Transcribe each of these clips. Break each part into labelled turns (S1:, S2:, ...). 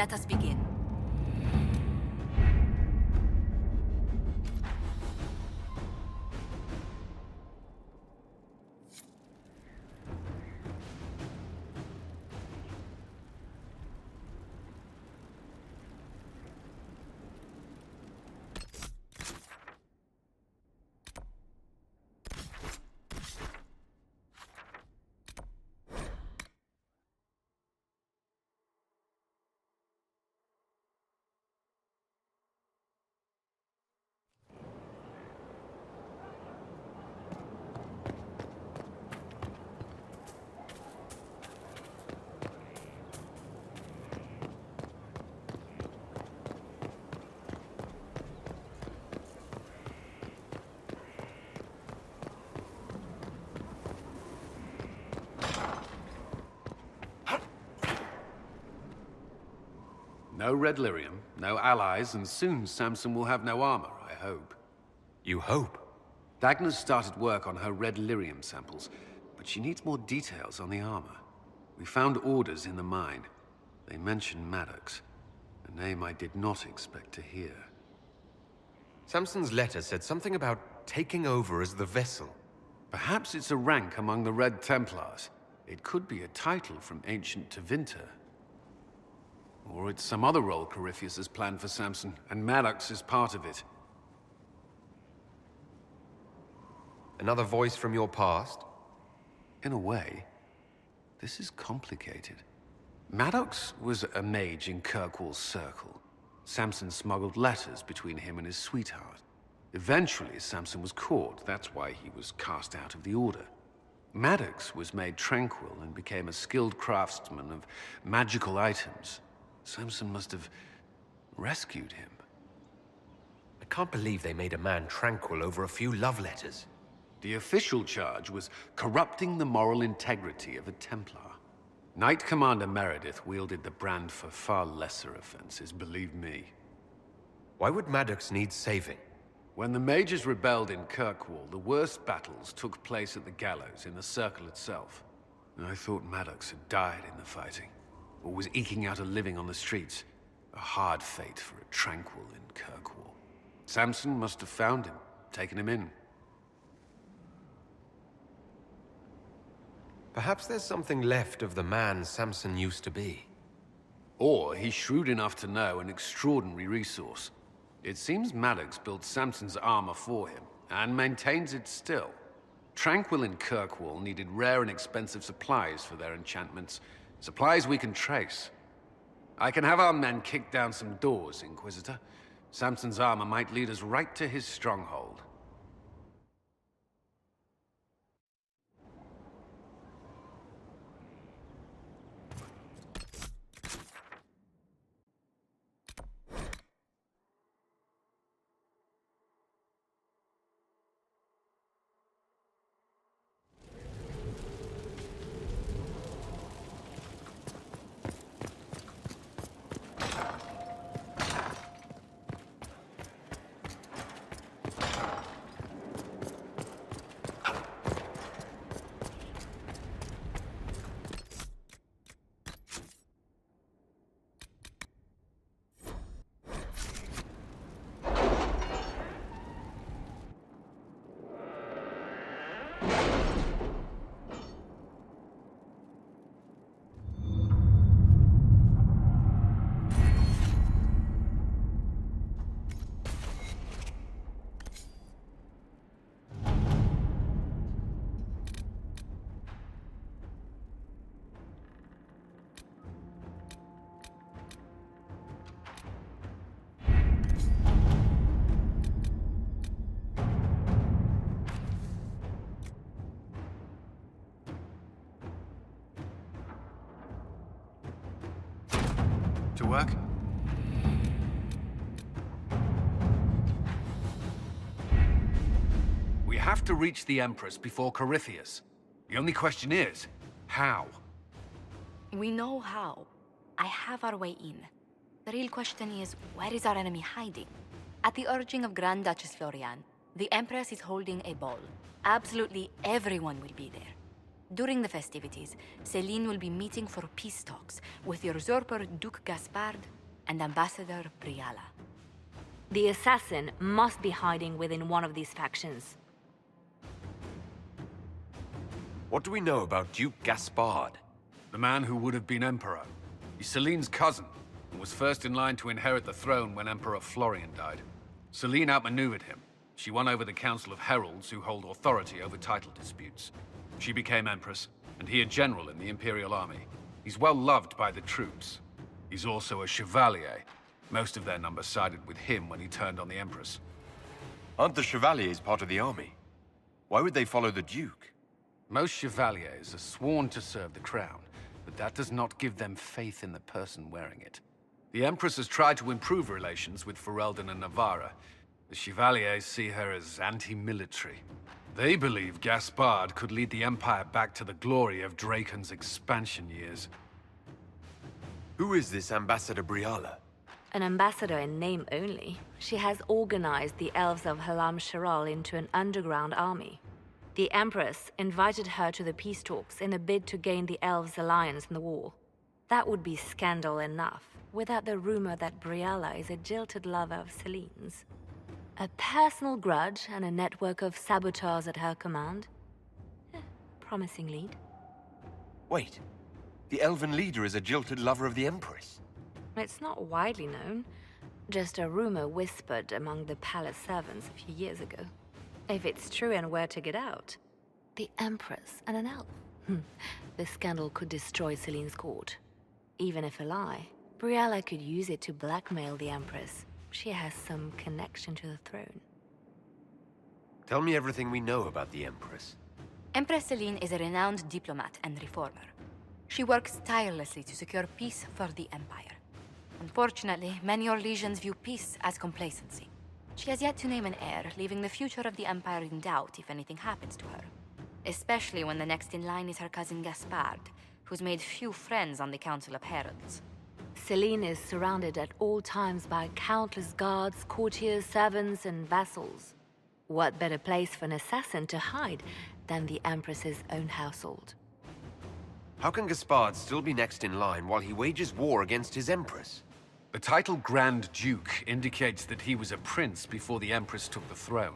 S1: Let us begin.
S2: No red lyrium, no allies, and soon Samson will have no armor, I hope.
S3: You hope?
S2: Dagna's started work on her red lyrium samples, but she needs more details on the armor. We found orders in the mine. They mention Maddox, a name I did not expect to hear.
S3: Samson's letter said something about taking over as the vessel.
S2: Perhaps it's a rank among the Red Templars. It could be a title from ancient Tevinter. Or it's some other role Corypheus has planned for Samson, and Maddox is part of it.
S3: Another voice from your past?
S2: In a way, this is complicated. Maddox was a mage in Kirkwall's circle. Samson smuggled letters between him and his sweetheart. Eventually, Samson was caught. That's why he was cast out of the Order. Maddox was made tranquil and became a skilled craftsman of magical items. Samson must have rescued him.
S3: I can't believe they made a man tranquil over a few love letters.
S2: The official charge was corrupting the moral integrity of a Templar. Knight Commander Meredith wielded the brand for far lesser offenses, believe me.
S3: Why would Maddox need saving?
S2: When the mages rebelled in Kirkwall, the worst battles took place at the gallows in the circle itself. I thought Maddox had died in the fighting, or was eking out a living on the streets. A hard fate for a tranquil in Kirkwall. Samson must have found him, taken him in.
S3: Perhaps there's something left of the man Samson used to be.
S2: Or he's shrewd enough to know an extraordinary resource. It seems Maddox built Samson's armor for him, and maintains it still. Tranquil and Kirkwall needed rare and expensive supplies for their enchantments. Supplies we can trace. I can have our men kick down some doors, Inquisitor. Samson's armor might lead us right to his stronghold. To work? We have to reach the Empress before Corypheus. The only question is, how?
S1: We know how. I have our way in. The real question is, where is our enemy hiding? At the urging of Grand Duchess Florian, the Empress is holding a ball. Absolutely everyone will be there. During the festivities, Celine will be meeting for peace talks with usurper Duke Gaspard and Ambassador Briala.
S4: The assassin must be hiding within one of these factions.
S3: What do we know about Duke Gaspard?
S2: The man who would have been Emperor. He's Celine's cousin, and was first in line to inherit the throne when Emperor Florian died. Celine outmaneuvered him. She won over the Council of Heralds, who hold authority over title disputes. She became Empress, and he a general in the Imperial Army. He's well loved by the troops. He's also a Chevalier. Most of their number sided with him when he turned on the Empress.
S3: Aren't the Chevaliers part of the army? Why would they follow the Duke?
S2: Most Chevaliers are sworn to serve the crown, but that does not give them faith in the person wearing it. The Empress has tried to improve relations with Ferelden and Navarra. The Chevaliers see her as anti-military. They believe Gaspard could lead the Empire back to the glory of Draken's expansion years.
S3: Who is this Ambassador Briala?
S4: An ambassador in name only, she has organized the elves of Halam Sharal into an underground army. The Empress invited her to the peace talks in a bid to gain the elves' alliance in the war. That would be scandal enough, without the rumor that Briala is a jilted lover of Celine's. A personal grudge and a network of saboteurs at her command. Promising lead.
S3: Wait, the elven leader is a jilted lover of the Empress.
S4: It's not widely known, just a rumor whispered among the palace servants a few years ago. If it's true and were to get out, the Empress and an elf. The scandal could destroy Celine's court. Even if a lie, Briala could use it to blackmail the Empress. She has some connection to the throne.
S3: Tell me everything we know about the Empress.
S1: Empress Celine is a renowned diplomat and reformer. She works tirelessly to secure peace for the Empire. Unfortunately, many Orlesians view peace as complacency. She has yet to name an heir, leaving the future of the Empire in doubt if anything happens to her. Especially when the next in line is her cousin Gaspard, who's made few friends on the Council of Heralds.
S4: Celine is surrounded at all times by countless guards, courtiers, servants, and vassals. What better place for an assassin to hide than the Empress's own household?
S3: How can Gaspard still be next in line while he wages war against his Empress?
S2: The title Grand Duke indicates that he was a prince before the Empress took the throne.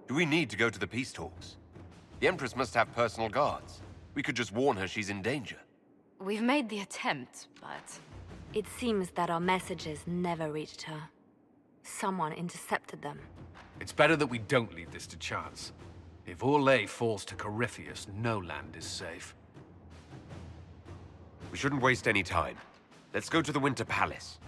S3: Do we need to go to the peace talks? The Empress must have personal guards. We could just warn her she's in danger.
S1: We've made the attempt, but...
S4: It seems that our messages never reached her. Someone intercepted them.
S2: It's better that we don't leave this to chance. If Orlais falls to Corypheus, no land is safe.
S3: We shouldn't waste any time. Let's go to the Winter Palace.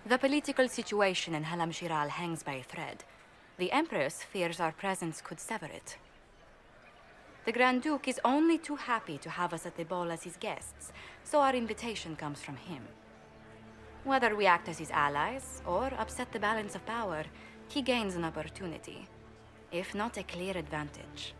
S1: The political situation in Halam Shiral hangs by a thread. The Empress fears our presence could sever it. The Grand Duke is only too happy to have us at the ball as his guests, so our invitation comes from him. Whether we act as his allies or upset the balance of power, he gains an opportunity, if not a clear advantage.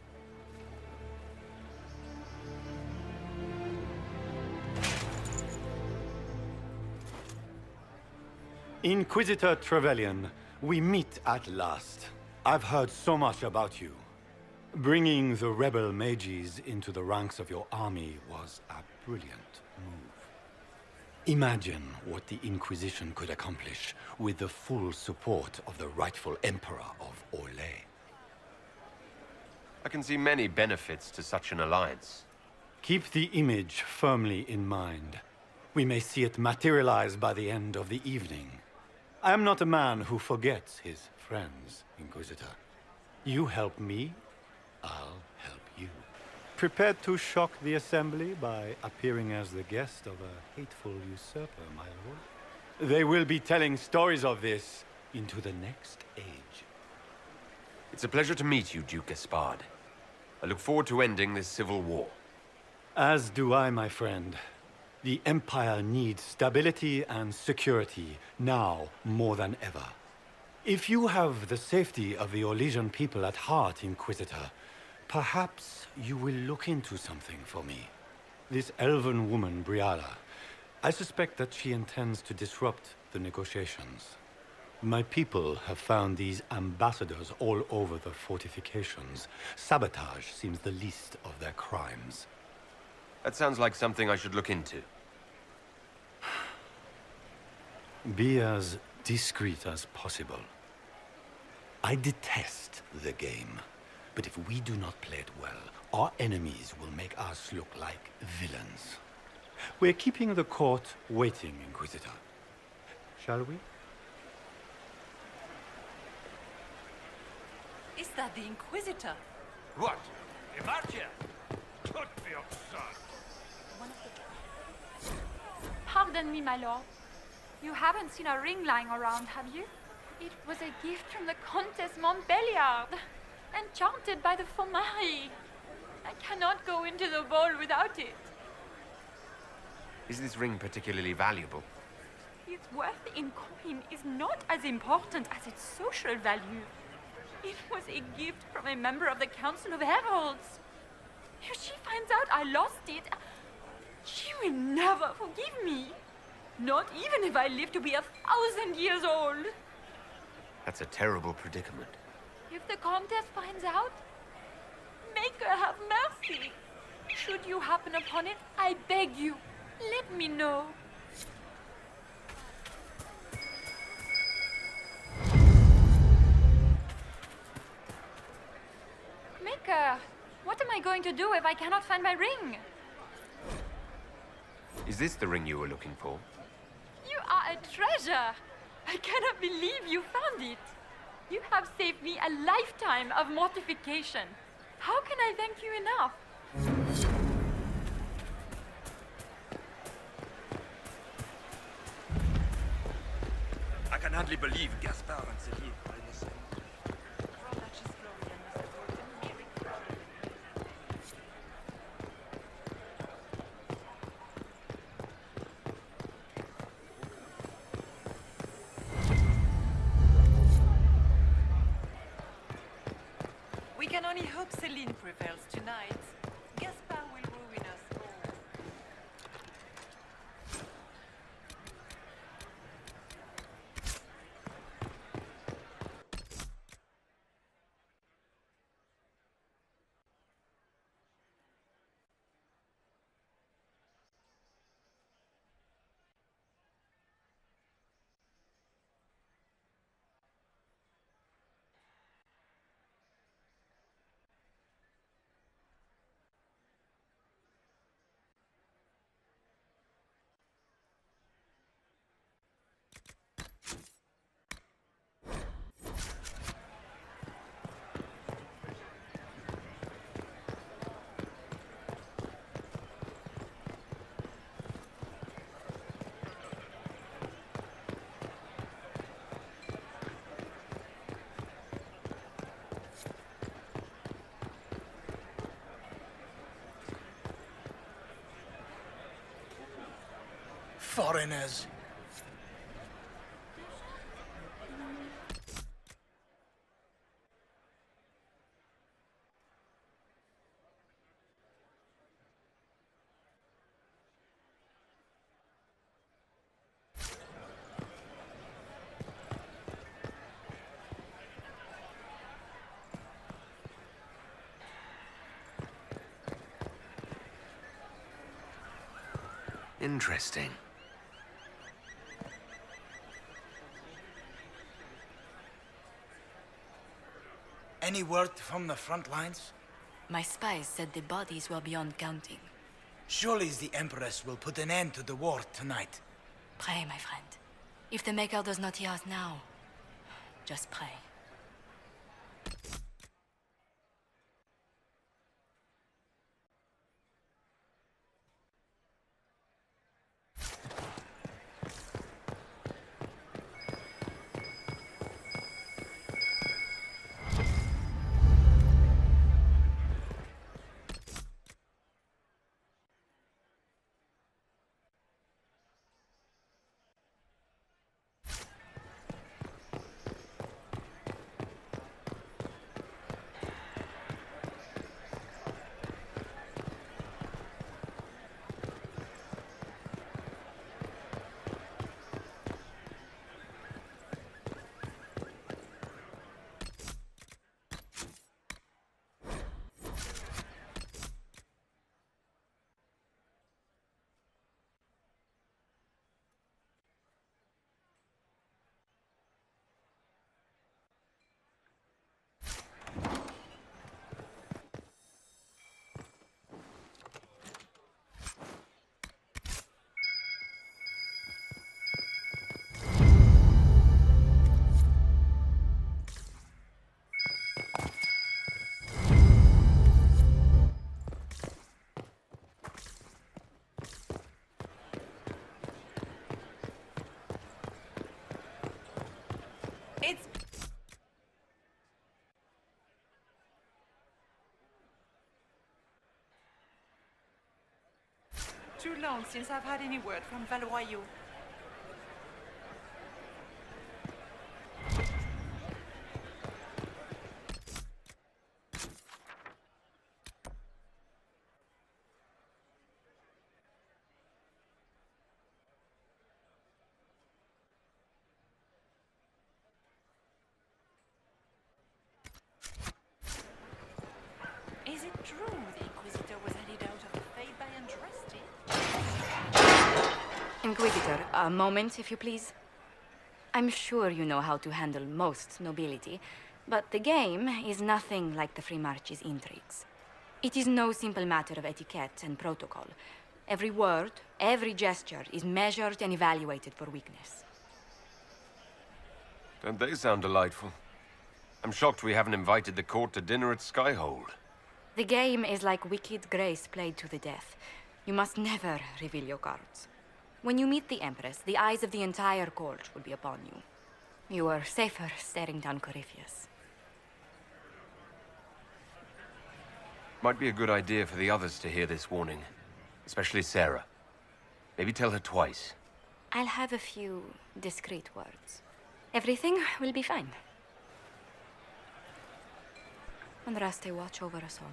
S5: Inquisitor Trevelyan, we meet at last. I've heard so much about you. Bringing the rebel mages into the ranks of your army was a brilliant move. Imagine what the Inquisition could accomplish with the full support of the rightful Emperor of Orlais.
S3: I can see many benefits to such an alliance.
S5: Keep the image firmly in mind. We may see it materialize by the end of the evening. I am not a man who forgets his friends, Inquisitor. You help me, I'll help you. Prepared to shock the Assembly by appearing as the guest of a hateful usurper, my lord? They will be telling stories of this into the next age.
S3: It's a pleasure to meet you, Duke Gaspard. I look forward to ending this civil war.
S5: As do I, my friend. The Empire needs stability and security, now more than ever. If you have the safety of the Orlesian people at heart, Inquisitor, perhaps you will look into something for me. This elven woman, Briala, I suspect that she intends to disrupt the negotiations. My people have found these ambassadors all over the fortifications. Sabotage seems the least of their crimes.
S3: That sounds like something I should look into.
S5: Be as discreet as possible. I detest the game, but if we do not play it well, our enemies will make us look like villains. We're keeping the court waiting, Inquisitor. Shall we?
S6: Is that the Inquisitor?
S7: What? Imagia? Put me outside.
S8: Pardon me, my lord. You haven't seen a ring lying around, have you? It was a gift from the Countess Montbelliard, enchanted by the Fomari. I cannot go into the ball without it.
S3: Is this ring particularly valuable?
S8: Its worth in coin is not as important as its social value. It was a gift from a member of the Council of Heralds. If she finds out I lost it, she will never forgive me. Not even if I live to be 1,000 years old.
S3: That's a terrible predicament.
S8: If the Countess finds out, make her have mercy. Should you happen upon it, I beg you, let me know. Maker, what am I going to do if I cannot find my ring?
S3: Is this the ring you were looking for?
S8: You are a treasure! I cannot believe you found it. You have saved me a lifetime of mortification. How can I thank you enough?
S7: I can hardly believe Gaspard and Celine are innocent.
S6: We can only hope Celine prevails tonight. Gaspard will ruin us all.
S9: Foreigners.
S3: Interesting.
S9: Any word from the front lines?
S1: My spies said the bodies were beyond counting.
S9: Surely the Empress will put an end to the war tonight.
S1: Pray, my friend. If the Maker does not hear us now, just pray.
S6: It's too long since I've had any word from Valois. Is it true the Inquisitor was headed out of the Fae by Andraste?
S1: Inquisitor, a moment, if you please. I'm sure you know how to handle most nobility, but the game is nothing like the Free March's intrigues. It is no simple matter of etiquette and protocol. Every word, every gesture is measured and evaluated for weakness.
S3: Don't they sound delightful? I'm shocked we haven't invited the court to dinner at Skyhold.
S1: The game is like Wicked Grace played to the death. You must never reveal your cards. When you meet the Empress, the eyes of the entire court will be upon you. You are safer staring down Corypheus.
S3: Might be a good idea for the others to hear this warning. Especially Sarah. Maybe tell her twice.
S1: I'll have a few discreet words. Everything will be fine. Andraste, watch over us all.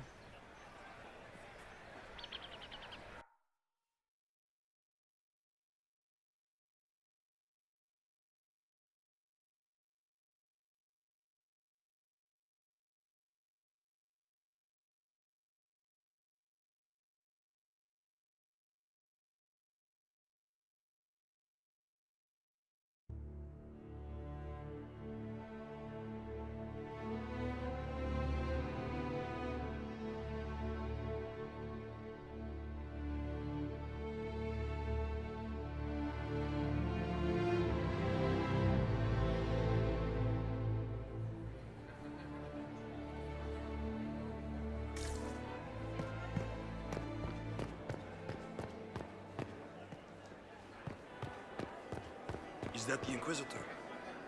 S7: Is that the Inquisitor?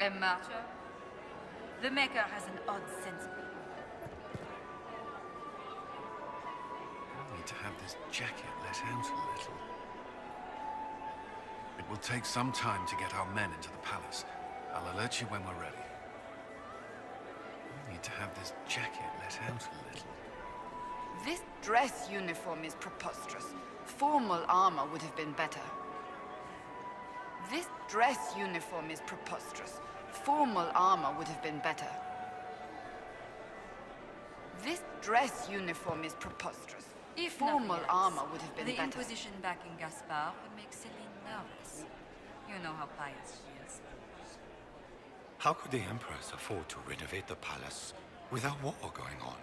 S1: A martyr? The Maker has an odd sense of humor.
S2: I need to have this jacket let out a little. It will take some time to get our men into the palace. I'll alert you when we're ready. We need to have this jacket let out a little.
S10: This dress uniform is preposterous. Formal armor would have been better. This dress uniform is preposterous. Formal armor would have been better. This dress uniform is preposterous.
S1: If
S10: Formal
S1: nothing else,
S10: armor would have been
S1: the
S10: better.
S1: Inquisition backing Gaspard would make Celine nervous. You know how pious she is.
S5: How could the Empress afford to renovate the palace with a war going on?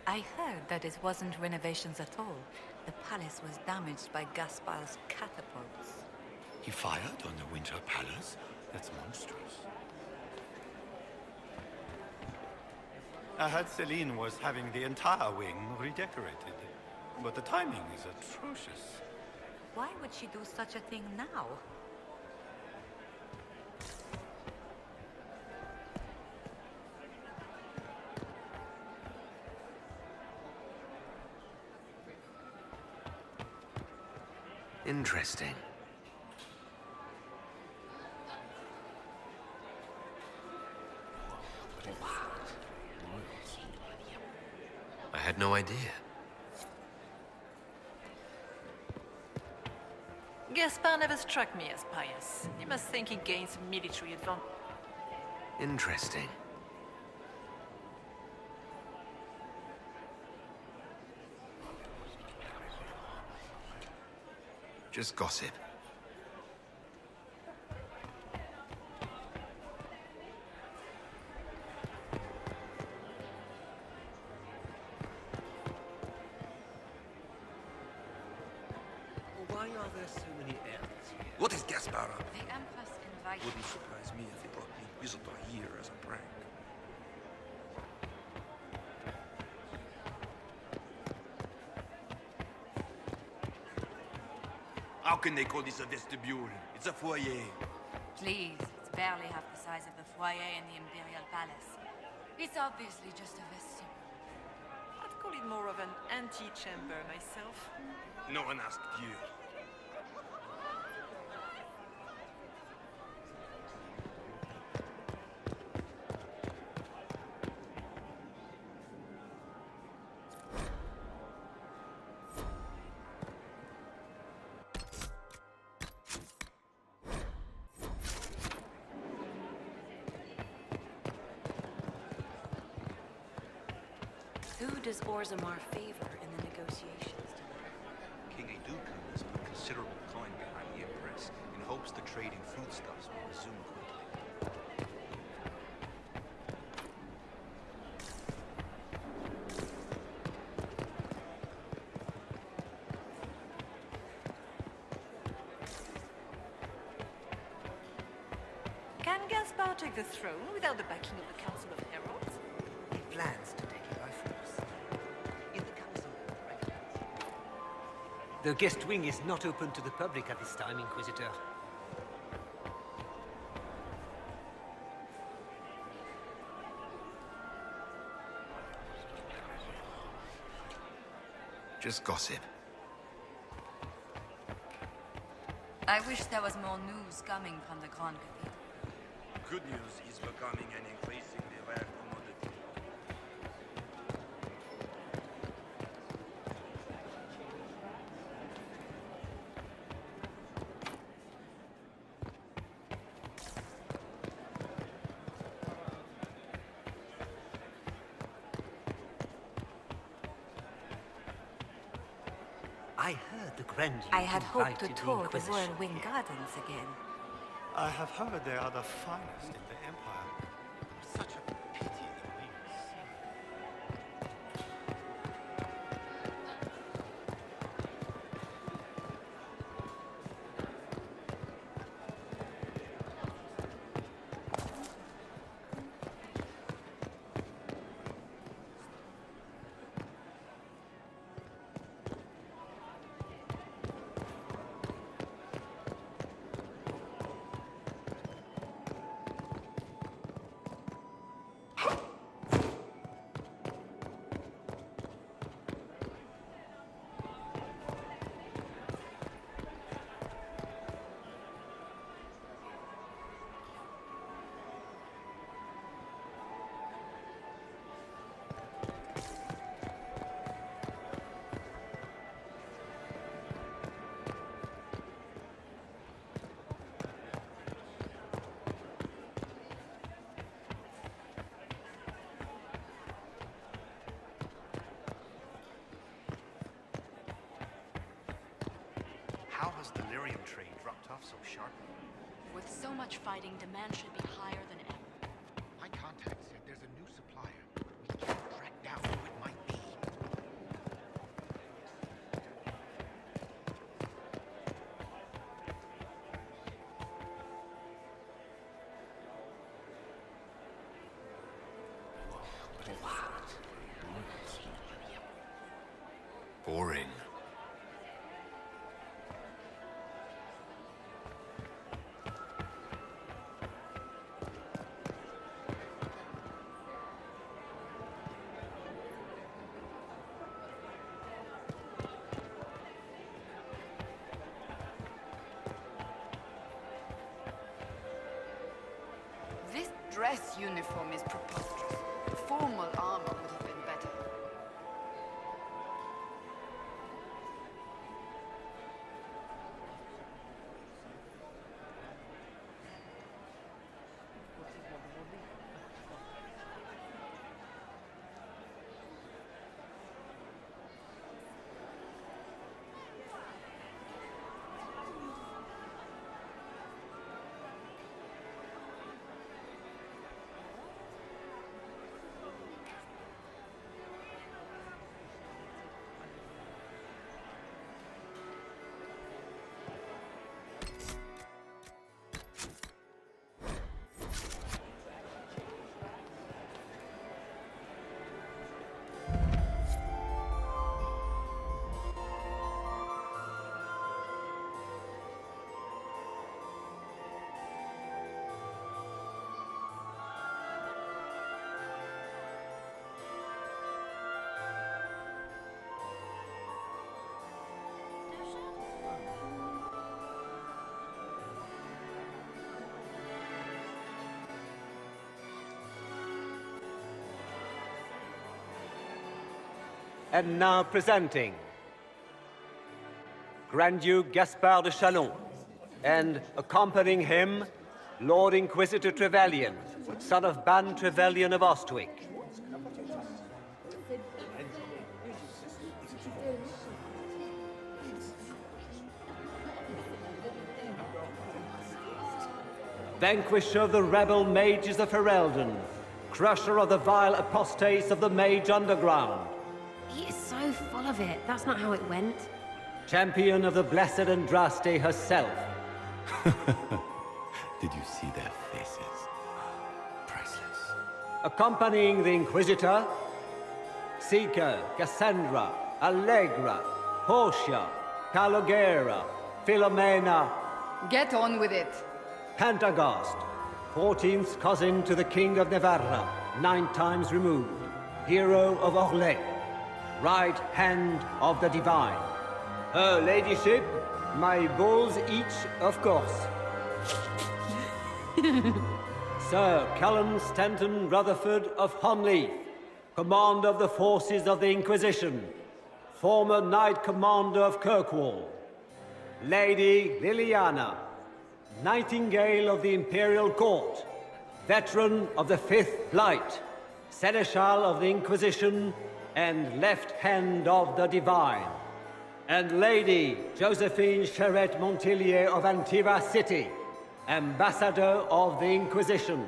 S1: I heard that it wasn't renovations at all. The palace was damaged by Gaspard's catapults.
S5: He fired on the Winter Palace? That's monstrous. I heard Celine was having the entire wing redecorated. But the timing is atrocious.
S1: Why would she do such a thing now?
S3: Interesting. I had no idea.
S6: Gaspard never struck me as pious. You must think he gains military advantage.
S3: Interesting. Just gossip.
S7: Why are there so many elves here? What is Gaspard up to?
S1: The Empress invited
S7: Wouldn't surprise me if he brought the Inquisitor here as a prank. How can they call this a vestibule? It's a foyer.
S1: Please, it's barely half the size of the foyer in the Imperial Palace. It's obviously just a vestibule.
S6: I'd call it more of an antechamber myself.
S7: No one asked you.
S4: Who does Orzammar favor in the negotiations?
S11: King Edukan has put considerable coin behind the Empress in hopes the trade in foodstuffs will resume quickly.
S6: Can Gaspard take the throne without the backing of the Council of Heralds?
S12: He plans to take it by force. In the council regulates. The guest wing is not open to the public at this time, Inquisitor.
S3: Just gossip.
S1: I wish there was more news coming from the Grand Cathedral.
S7: Good news is becoming an increasingly rare commodity.
S12: I heard the Grand Duke
S1: I had hoped to
S12: invited the
S1: tour the
S12: Inquisition
S1: Royal Wing
S12: here.
S1: Gardens again.
S5: I have heard they are the finest in the Empire. Such a pity the wings.
S11: this delirium trade dropped off so sharply.
S1: With so much fighting, demand should be higher than ever.
S13: My contact said there's a new supplier. We can't track down who it might be.
S3: Boring.
S10: This dress uniform is preposterous. Formal armor would have been better.
S12: And now presenting Grand Duke Gaspard de Chalon, and accompanying him, Lord Inquisitor Trevelyan, son of Ban Trevelyan of Ostwick. Vanquisher of the rebel mages of Ferelden, crusher of the vile apostates of the Mage Underground.
S14: He is so full of it. That's not how it went.
S12: Champion of the Blessed Andraste herself.
S5: Did you see their faces? Priceless.
S12: Accompanying the Inquisitor, Seeker, Cassandra, Allegra, Portia, Calogera, Philomena.
S10: Get on with it.
S12: Pantagast, 14th cousin to the King of Navarra, 9 times removed, hero of Orlais, right hand of the Divine. Her Ladyship, my bulls each, of course. Sir Cullen Stanton Rutherford of Honleith, commander of the forces of the Inquisition, former Knight Commander of Kirkwall. Lady Liliana, Nightingale of the Imperial Court, veteran of the Fifth Light, Seneschal of the Inquisition, and left hand of the Divine. And Lady Josephine Charette Montillier of Antiva City, Ambassador of the Inquisition.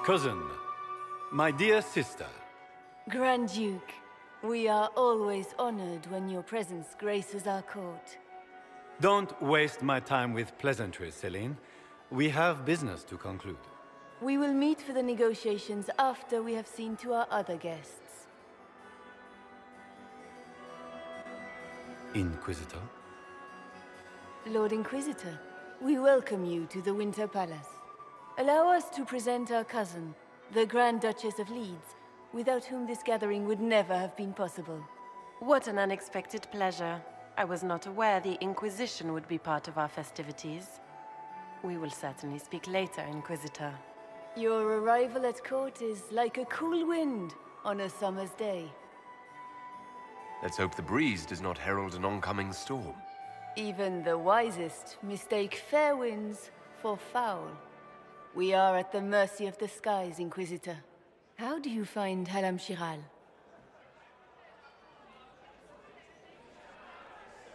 S5: Cousin, my dear sister.
S15: Grand Duke, we are always honored when your presence graces our court.
S5: Don't waste my time with pleasantries, Celine. We have business to conclude.
S15: We will meet for the negotiations after we have seen to our other guests.
S5: Inquisitor?
S15: Lord Inquisitor, we welcome you to the Winter Palace. Allow us to present our cousin, the Grand Duchess of Leeds, without whom this gathering would never have been possible.
S6: What an unexpected pleasure. I was not aware the Inquisition would be part of our festivities. We will certainly speak later, Inquisitor.
S15: Your arrival at court is like a cool wind on a summer's day.
S3: Let's hope the breeze does not herald an oncoming storm.
S15: Even the wisest mistake fair winds for foul. We are at the mercy of the skies, Inquisitor. How do you find Halam Shiral?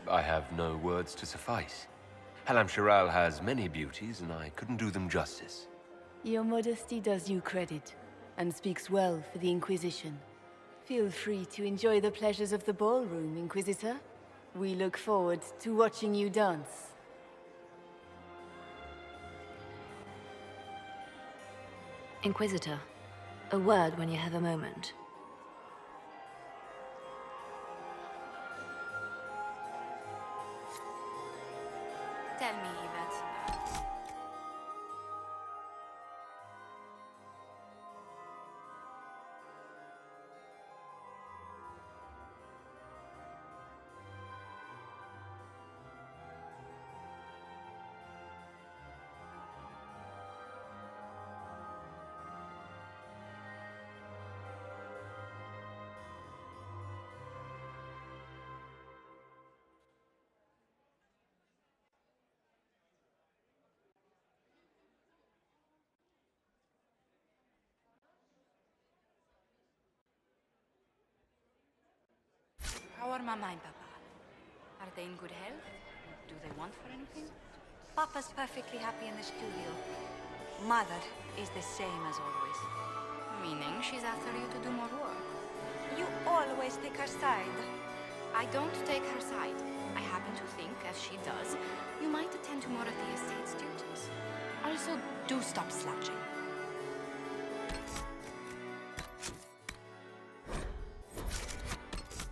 S3: I have no words to suffice. Halam Shiral has many beauties, and I couldn't do them justice.
S15: Your modesty does you credit, and speaks well for the Inquisition. Feel free to enjoy the pleasures of the ballroom, Inquisitor. We look forward to watching you dance.
S4: Inquisitor, a word when you have a moment.
S1: Tell me, Yvette. How are Mama and Papa? Are they in good health? Do they want for anything?
S16: Papa's perfectly happy in the studio. Mother is the same as always.
S1: Meaning she's after you to do more work.
S16: You always take her side.
S1: I don't take her side. I happen to think, as she does, you might attend to more of the estate's duties. Also, do stop slouching.